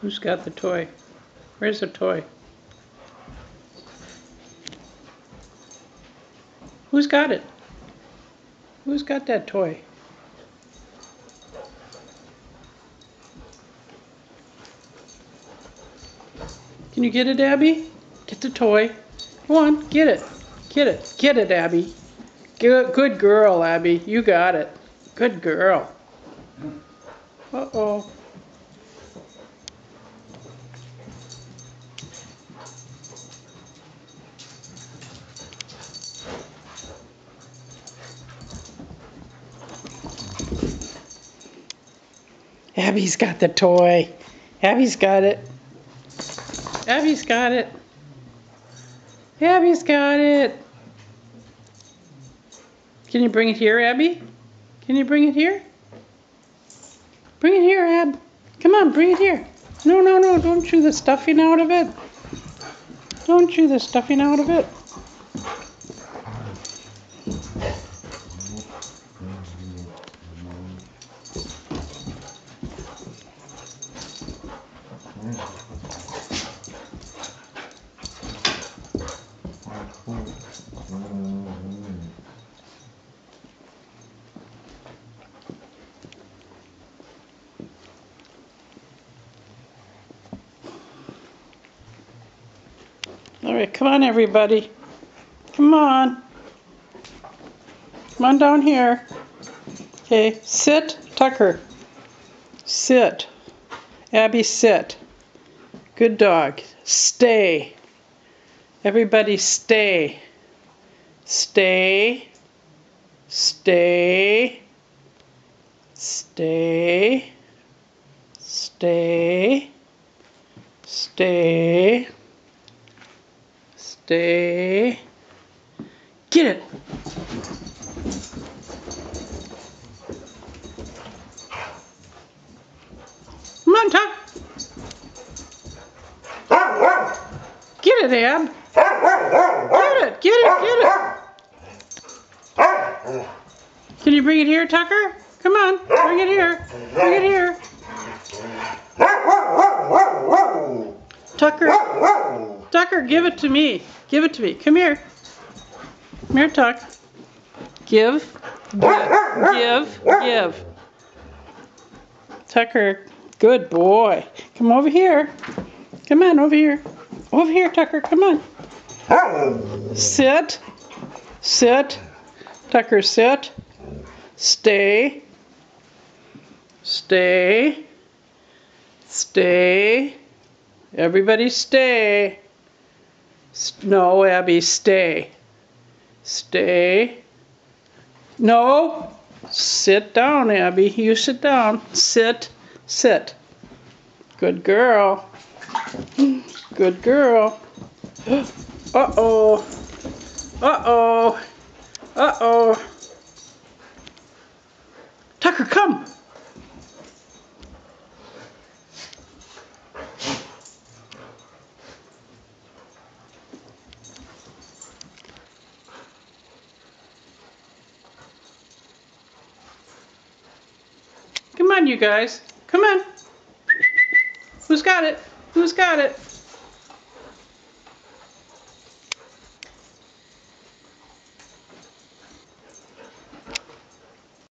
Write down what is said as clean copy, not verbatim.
Who's got the toy? Where's the toy? Who's got it? Who's got that toy? Can you get it, Abby? Get the toy. Come on, get it. Get it. Get it, Abby. Good girl, Abby. You got it. Good girl. Uh-oh. Abby's got the toy. Abby's got it. Abby's got it. Abby's got it. Can you bring it here, Abby? Can you bring it here? Bring it here, Ab. Come on, bring it here. No, no, no, don't chew the stuffing out of it. Don't chew the stuffing out of it. All right, come on, everybody. Come on. Come on down here. Okay, sit, Tucker. Sit. Abby, sit. Good dog. Stay. Everybody stay. Stay. Stay. Stay. Stay. Stay. Stay. Get it. Come on, Tuck. Get it, Ab. Get it, get it, get it. Can you bring it here, Tucker? Come on, bring it here. Bring it here. Tucker. Tucker, give it to me. Give it to me. Come here. Come here, Tuck. Give. Give. Tucker, good boy. Come over here. Come on, over here. Over here, Tucker, come on. Sit. Sit. Tucker, sit. Stay. Stay. Stay. Everybody stay. No, Abby, stay. Stay. No. Sit down, Abby. You sit down. Sit. Sit. Good girl. Good girl. Uh-oh. Uh-oh. Uh-oh. Tucker, come. Come on, you guys. Come on. Who's got it? Who's got it?